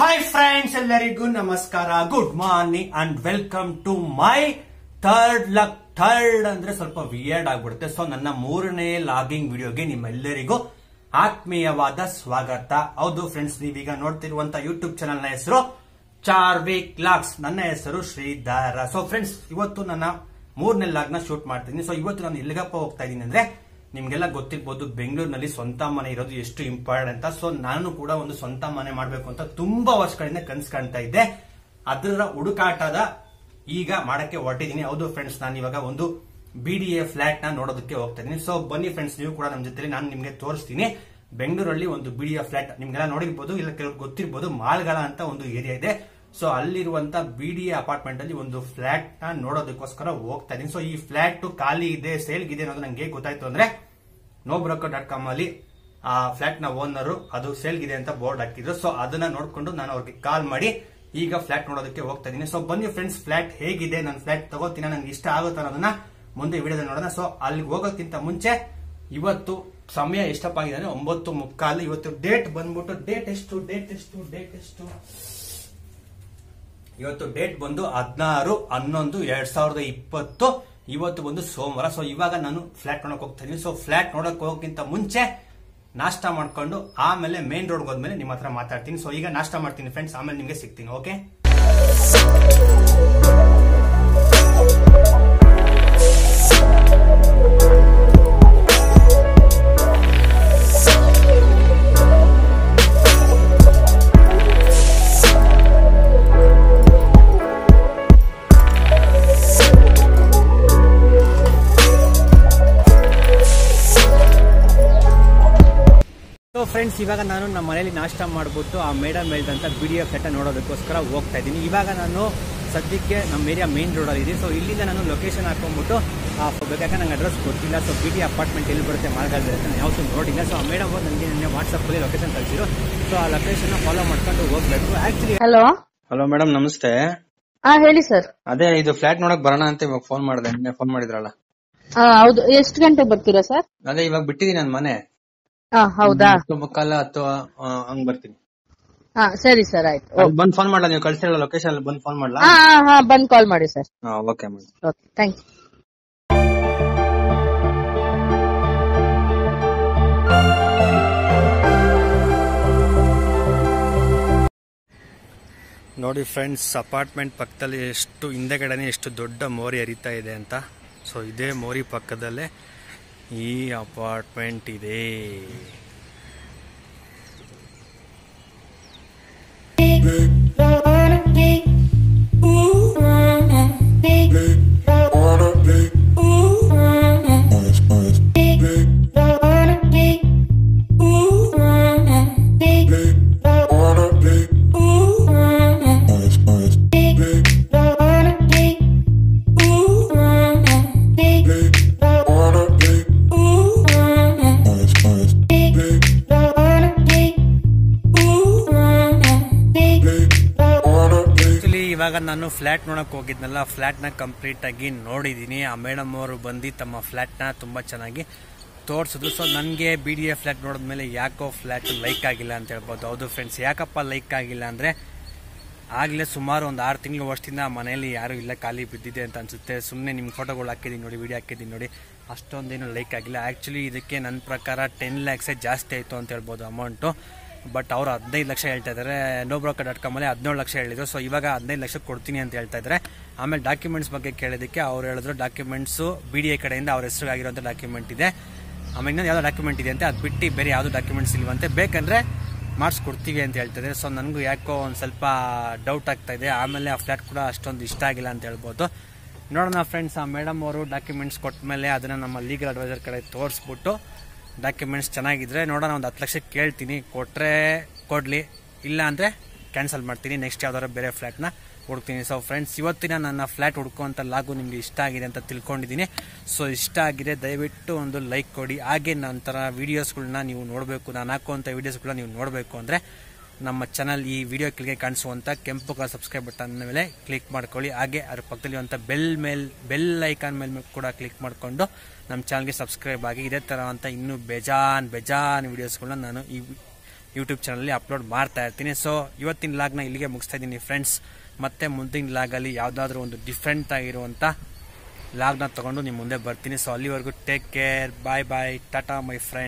Hi friends, ಎಲ್ಲರಿಗೂ ನಮಸ್ಕಾರ. Good morning and welcome to my third ಅಂದ್ರೆ ಸ್ವಲ್ಪ ವಿಯರ್ಡ್ ಆಗ್ಬಿಡುತ್ತೆ. ಸೊ ನನ್ನ ಮೂರನೇ ಲಾಗಿಂಗ್ ವಿಡಿಯೋಗೆ ನಿಮ್ಮೆಲ್ಲರಿಗೂ ಆತ್ಮೀಯವಾದ ಸ್ವಾಗತ. ಹೌದು ಫ್ರೆಂಡ್ಸ್, ನೀವೀಗ ನೋಡ್ತಿರುವಂತ ಯೂಟ್ಯೂಬ್ ಚಾನಲ್ ನ ಹೆಸರು ಚಾರ್ವಿಕ್ ಲಾಗ್ಸ್. ನನ್ನ ಹೆಸರು ಶ್ರೀಧರ. ಸೊ ಫ್ರೆಂಡ್ಸ್, ಇವತ್ತು ನನ್ನ ಮೂರನೇ ಲಾಗ್ ನ ಶೂಟ್ ಮಾಡ್ತಿದ್ದೀನಿ. ಸೊ ಇವತ್ತು ನಾನು ಎಲ್ಲಿಗಪ್ಪ ಹೋಗ್ತಾ ಇದ್ದೀನಿ ಅಂದ್ರೆ, ನಿಮ್ಗೆಲ್ಲ ಗೊತ್ತಿರ್ಬೋದು ಬೆಂಗಳೂರಿನಲ್ಲಿ ಸ್ವಂತ ಮನೆ ಇರೋದು ಎಷ್ಟು ಇಂಪಾರ್ಟೆಂಟ್ ಅಂತ. ಸೊ ನಾನು ಕೂಡ ಒಂದು ಸ್ವಂತ ಮನೆ ಮಾಡ್ಬೇಕು ಅಂತ ತುಂಬಾ ವರ್ಷಗಳಿಂದ ಕನ್ಸು ಕಾಣ್ತಾ ಇದ್ದೆ. ಅದರ ಹುಡುಕಾಟದ ಈಗ ಮಾಡಕ್ಕೆ ಹೊರಟಿದ್ದೀನಿ. ಹೌದು ಫ್ರೆಂಡ್ಸ್, ನಾನು ಇವಾಗ ಒಂದು BDA ಫ್ಲಾಟ್ ನ ನೋಡೋದಕ್ಕೆ ಹೋಗ್ತಾ ಇದ್ದೀನಿ. ಸೊ ಬನ್ನಿ ಫ್ರೆಂಡ್ಸ್, ನೀವು ಕೂಡ ನಮ್ಮ ಜೊತೆ ನಾನು ನಿಮ್ಗೆ ತೋರಿಸ್ತೀನಿ. ಬೆಂಗಳೂರಲ್ಲಿ ಒಂದು BDA ಫ್ಲಾಟ್ ನಿಮ್ಗೆಲ್ಲ ನೋಡಿರ್ಬೋದು, ಇಲ್ಲ ಕೆಲವ್ರು ಗೊತ್ತಿರ್ಬೋದು, ಮಾಲ್ಗಳ ಅಂತ ಒಂದು ಏರಿಯಾ ಇದೆ. ಸೊ ಅಲ್ಲಿರುವಂತ BDA ಅಪಾರ್ಟ್ಮೆಂಟ್ ಅಲ್ಲಿ ಒಂದು ಫ್ಲಾಟ್ ನ ನೋಡೋದಕ್ಕೋಸ್ಕರ ಹೋಗ್ತಾ ಇದ್ದೀನಿ. ಸೊ ಈ ಫ್ಲಾಟ್ ಖಾಲಿ ಇದೆ, ಸೇಲ್ ಇದೆ ಅನ್ನೋದು ನಂಗೆ ಗೊತ್ತಾಯ್ತು ಅಂದ್ರೆ nobroker.com ಅಲ್ಲಿ ಆ ಫ್ಲಾಟ್ ನ ಓನರ್ ಅದು ಸೇಲ್ ಇದೆ ಅಂತ ಬೋರ್ಡ್ ಹಾಕಿದ್ರು. ಸೊ ಅದನ್ನ ನೋಡ್ಕೊಂಡು ನಾನು ಅವ್ರಿಗೆ ಕಾಲ್ ಮಾಡಿ ಈಗ ಫ್ಲಾಟ್ ನೋಡೋದಕ್ಕೆ ಹೋಗ್ತಾ ಇದ್ದೀನಿ. ಸೊ ಬನ್ನಿ ಫ್ರೆಂಡ್ಸ್, ಫ್ಲಾಟ್ ಹೇಗಿದೆ, ನಾನು ಫ್ಲಾಟ್ ತಗೋತೀನಿ, ನನ್ಗೆ ಇಷ್ಟ ಆಗುತ್ತೆ ಅನ್ನೋದನ್ನ ಮುಂದೆ ವಿಡಿಯೋದಲ್ಲಿ ನೋಡೋಣ. ಸೊ ಅಲ್ಲಿಗೆ ಹೋಗೋಕ್ಕಿಂತ ಮುಂಚೆ ಇವತ್ತು ಸಮಯ ಎಷ್ಟಪ್ಪ ಆಗಿದೆ ಅಂದ್ರೆ 9:45. ಇವತ್ತು ಡೇಟ್ ಬಂದ್ಬಿಟ್ಟು ಡೇಟ್ ಎಷ್ಟು ಇವತ್ತು ಡೇಟ್ ಬಂದು 16/11/2020. ಇವತ್ತು ಬಂದು ಸೋಮವಾರ. ಸೊ ಇವಾಗ ನಾನು ಫ್ಲಾಟ್ ನೋಡಕ್ ಹೋಗ್ತಾ ಇದೀನಿ. ಸೊ ಫ್ಲಾಟ್ ನೋಡಕ್ ಹೋಗೋಕ್ಕಿಂತ ಮುಂಚೆ ನಾಷ್ಟ ಮಾಡ್ಕೊಂಡು ಆಮೇಲೆ ಮೇನ್ ರೋಡ್ ಹೋದ್ಮೇಲೆ ನಿಮ್ಮ ಹತ್ರ ಮಾತಾಡ್ತೀನಿ. ಸೊ ಈಗ ನಾಷ್ಟ ಮಾಡ್ತೀನಿ ಫ್ರೆಂಡ್ಸ್, ಆಮೇಲೆ ನಿಮ್ಗೆ ಸಿಗ್ತೀನಿ. ಓಕೆ. ಫ್ರೆಂಡ್ಸ್, ಇವಾಗ ನಾನು ನಮ್ಮ ಮನೆಯಲ್ಲಿ ನಾಷ್ಟ ಮಾಡ್ಬಿಟ್ಟು ಆ ಮೇಡಮ್ ಹೇಳ್ದಂತ BDA ಫ್ಲಾಟ್ ನೋಡೋದಕ್ಕೋಸ್ಕರ ಹೋಗ್ತಾ ಇದ್ದೀನಿ. ಇವಾಗ ನಾನು ಸದ್ಯಕ್ಕೆ ನಮ್ಮ ಏರಿಯಾ ಮೇನ್ ರೋಡ್ ಅಲ್ಲಿ ಇದೆ. ಸೊ ಇಲ್ಲಿಂದ ನಾನು ಲೊಕೇಶನ್ ಹಾಕೊಂಡ್ಬಿಟ್ಟು ಬೇಕಾದ್ರೆ ನಂಗೆ ಅಡ್ರೆಸ್ ಗೊತ್ತಿಲ್ಲ. ಸೊ BDA ಅಪಾರ್ಟ್ಮೆಂಟ್ ಎಲ್ಲಿ ಬರುತ್ತೆ, ಮಾರ್ಗದಲ್ಲಿ ಬರುತ್ತೆ, ನಾನು ಯಾವತ್ತೂ ನೋಡಿಲ್ಲ. ಸೊ ಆ ಮೇಡಮ್ ನನಗೆ ನಿನ್ನೆ ವಾಟ್ಸಪ್ ಅಲ್ಲಿ ಲೊಕೇಶನ್ ಕಳಿಸಿರು. ಸೊ ಆ ಲೊಕೇಶನ್ ಫಾಲೋ ಮಾಡ್ಕೊಂಡು ಹೋಗ್ಬೇಕು. ಆಕ್ಚುಲಿ ಹಲೋ ಮೇಡಮ್, ನಮಸ್ತೆ. ಹೇಳಿ ಸರ್. ಅದೇ ಇದು ಫ್ಲಾಟ್ ನೋಡಕ್ ಬರೋಣ ಅಂತ ಇವಾಗ ಫೋನ್ ಮಾಡಿದೆ. ನಿನ್ನೆ ಫೋನ್ ಮಾಡಿದ್ರಲ್ಲ. ಹೌದು. ಎಷ್ಟು ಗಂಟೆಗೆ ಬರ್ತೀರಾ ಸರ್? ಅದೇ ಇವಾಗ ಬಿಟ್ಟಿದ್ದೀನಿ ನನ್ನ ಮನೆ. ಹೌದಾ? 9:45 ಹಂಗ್ ಬರ್ತೀನಿ. ಸರಿ ಸರ್, ಆಯ್ತು. ಬಂದ್ ಫೋನ್ ಮಾಡ್ಲಾ? ನೀವು ಕಳ್ಸಿರಲ್ಲ ಲೊಕೇಶನ್, ಬಂದ್ ಫೋನ್ ಮಾಡ್ಲಾ? ಬಂದ್ ಕಾಲ್ ಮಾಡಿ ಸರ್. ಓಕೆ ಮಾಡಿ. Okay, thank you. ನೋಡಿ ಫ್ರೆಂಡ್ಸ್, ಅಪಾರ್ಟ್ಮೆಂಟ್ ಪಕ್ಕದಲ್ಲಿ ಎಷ್ಟು ಹಿಂದೆಗಡೆನೆ ಎಷ್ಟು ದೊಡ್ಡ ಮೋರಿ ಹರಿತಾ ಇದೆ ಅಂತ. ಸೊ ಇದೇ ಮೋರಿ ಪಕ್ಕದಲ್ಲೇ ಈ ಅಪಾರ್ಟ್ಮೆಂಟ್ ಇದೆ. ಇವಾಗ ನಾನು ಫ್ಲಾಟ್ ನೋಡಕ್ ಹೋಗಿದ್ನಲ್ಲ, ಫ್ಲಾಟ್ ನ ಕಂಪ್ಲೀಟ್ ಆಗಿ ನೋಡಿದೀನಿ. ಆ ಮೇಡಮ್ ಅವರು ಬಂದು ತಮ್ಮ ಫ್ಲಾಟ್ ನ ತುಂಬಾ ಚೆನ್ನಾಗಿ ತೋರಿಸಿದ್ರು. ಸೊ ನನಗೆ BDA ಫ್ಲಾಟ್ ನೋಡಿದ್ಮೇಲೆ ಯಾಕೋ ಫ್ಲಾಟ್ ಲೈಕ್ ಆಗಿಲ್ಲ ಅಂತ ಹೇಳ್ಬೋದು. ಹೌದು ಫ್ರೆಂಡ್ಸ್, ಯಾಕಪ್ಪ ಲೈಕ್ ಆಗಿಲ್ಲ ಅಂದ್ರೆ, ಆಗ್ಲೇ ಸುಮಾರು ಒಂದು 6 ತಿಂಗಳ ವರ್ಷದಿಂದ ಆ ಮನೆಯಲ್ಲಿ ಯಾರು ಇಲ್ಲ, ಖಾಲಿ ಬಿದ್ದಿದೆ ಅಂತ ಅನ್ಸುತ್ತೆ. ಸುಮ್ಮನೆ ನಿಮ್ಗೆ ಫೋಟೋಗಳು ಹಾಕಿದೀನಿ ನೋಡಿ, ವಿಡಿಯೋ ಹಾಕಿದೀನಿ ನೋಡಿ, ಅಷ್ಟೊಂದೇನು ಲೈಕ್ ಆಗಿಲ್ಲ. ಆಕ್ಚುಲಿ ಇದಕ್ಕೆ ನನ್ನ ಪ್ರಕಾರ 10 lakhs ಜಾಸ್ತಿ ಆಯ್ತು ಅಂತ ಹೇಳ್ಬೋದು ಅಮೌಂಟು. ಬಟ್ ಅವರು 15 ಲಕ್ಷ ಹೇಳ್ತಾ ಇದ್ದಾರೆ. nobroker.com ಅಲ್ಲಿ 17 ಲಕ್ಷ ಹೇಳಿದ್ರು. ಸೊ ಇವಾಗ 15 ಲಕ್ಷ ಕೊಡ್ತೀನಿ ಅಂತ ಹೇಳ್ತಾ ಇದ್ದಾರೆ. ಆಮೇಲೆ ಡಾಕ್ಯುಮೆಂಟ್ಸ್ ಬಗ್ಗೆ ಕೇಳಿದಕ್ಕೆ ಅವ್ರು ಹೇಳಿದ್ರು ಡಾಕ್ಯುಮೆಂಟ್ಸ್ BDA ಕಡೆಯಿಂದ ಅವ್ರ ಹೆಸರು ಆಗಿರುವಂತ ಡಾಕ್ಯುಮೆಂಟ್ ಇದೆ, ಆಮೇಲೆ ಇನ್ನೊಂದು ಯಾವ್ದೋ ಡಾಕ್ಯುಮೆಂಟ್ ಇದೆ ಅಂತ, ಅದು ಬಿಟ್ಟು ಬೇರೆ ಯಾವ್ದು ಡಾಕ್ಯುಮೆಂಟ್ಸ್ ಇಲ್ವಂತೆ, ಬೇಕಂದ್ರೆ ಮಾಡಿಸ್ಕೊಡ್ತೀವಿ ಅಂತ ಹೇಳ್ತಾ ಇದ್ದಾರೆ. ಸೊ ನನಗೂ ಯಾಕೋ ಒಂದು ಸ್ವಲ್ಪ ಡೌಟ್ ಆಗ್ತಾ ಇದೆ. ಆಮೇಲೆ ಆ ಫ್ಲಾಟ್ ಕೂಡ ಅಷ್ಟೊಂದು ಇಷ್ಟ ಆಗಿಲ್ಲ ಅಂತ ಹೇಳ್ಬೋದು. ನೋಡೋಣ ಫ್ರೆಂಡ್ಸ್, ಆ ಮೇಡಮ್ ಅವರು ಡಾಕ್ಯುಮೆಂಟ್ಸ್ ಕೊಟ್ಟ ಮೇಲೆ ಅದನ್ನ ನಮ್ಮ ಲೀಗಲ್ ಅಡ್ವೈಸರ್ ಕಡೆ ತೋರಿಸ್ಬಿಟ್ಟು ಡಾಕ್ಯುಮೆಂಟ್ಸ್ ಚೆನ್ನಾಗಿದ್ರೆ ನೋಡೋಣ, ಒಂದು 10 ಲಕ್ಷ ಕೇಳ್ತೀನಿ. ಕೊಟ್ರೆ ಕೊಡ್ಲಿ, ಇಲ್ಲ ಅಂದ್ರೆ ಕ್ಯಾನ್ಸಲ್ ಮಾಡ್ತೀನಿ. ನೆಕ್ಸ್ಟ್ ಯಾವ್ದಾದ್ರು ಬೇರೆ ಫ್ಲಾಟ್ನ ಹುಡುಕ್ತೀನಿ. ಸೊ ಫ್ರೆಂಡ್ಸ್, ಇವತ್ತಿನ ನನ್ನ ಫ್ಲಾಟ್ ಹುಡ್ಕುವಂತ ಲಾಗು ನಿಮ್ಗೆ ಇಷ್ಟ ಆಗಿದೆ ಅಂತ ತಿಳ್ಕೊಂಡಿದ್ದೀನಿ. ಸೊ ಇಷ್ಟ ಆಗಿದೆ ದಯವಿಟ್ಟು ಒಂದು ಲೈಕ್ ಕೊಡಿ. ಹಾಗೆ ನಂತರ ವಿಡಿಯೋಸ್ಗಳನ್ನ ನೀವು ನೋಡಬೇಕು, ನಾನು ಹಾಕುವಂಥ ವಿಡಿಯೋಸ್ಗಳನ್ನ ನೀವು ನೋಡಬೇಕು ಅಂದರೆ ನಮ್ಮ ಚಾನಲ್ ಈ ವಿಡಿಯೋ ಕೆಳಗೆ ಕಾಣಿಸುವಂತ ಕೆಂಪು ಕಲರ್ ಸಬ್ಸ್ಕ್ರೈಬ್ ಬಟನ್ ಮೇಲೆ ಕ್ಲಿಕ್ ಮಾಡ್ಕೊಳ್ಳಿ. ಹಾಗೆ ಅದರ ಪಕ್ಕದಲ್ಲಿರುವಂತ ಬೆಲ್ ಐಕಾನ್ ಮೇಲೆ ಕೂಡ ಕ್ಲಿಕ್ ಮಾಡಿಕೊಂಡು ನಮ್ಮ ಚಾನಲ್ಗೆ ಸಬ್ಸ್ಕ್ರೈಬ್ ಆಗಿ ಇದೇ ತರ ಅಂತ ಇನ್ನೂ ಬೇಜಾನ್ ವಿಡಿಯೋಸ್ಗಳನ್ನ ನಾನು ಯೂಟ್ಯೂಬ್ ಚಾನಲ್ ಅಪ್ಲೋಡ್ ಮಾಡ್ತಾ ಇರ್ತೀನಿ. ಸೊ ಇವತ್ತಿನ ಲಾಗ್ನ ಇಲ್ಲಿಗೆ ಮುಗಿಸ್ತಾ ಇದ್ದೀನಿ ಫ್ರೆಂಡ್ಸ್. ಮತ್ತೆ ಮುಂದಿನ ಲಾಗಲ್ಲಿ ಯಾವುದಾದ್ರೂ ಒಂದು ಡಿಫ್ರೆಂಟ್ ಆಗಿರುವಂಥ ಲಾಗ್ನ ತಗೊಂಡು ನಿಮ್ಮ ಮುಂದೆ ಬರ್ತೀನಿ. ಸೊ ಅಲ್ಲಿವರೆಗೂ take care, bye bye, tata my friend.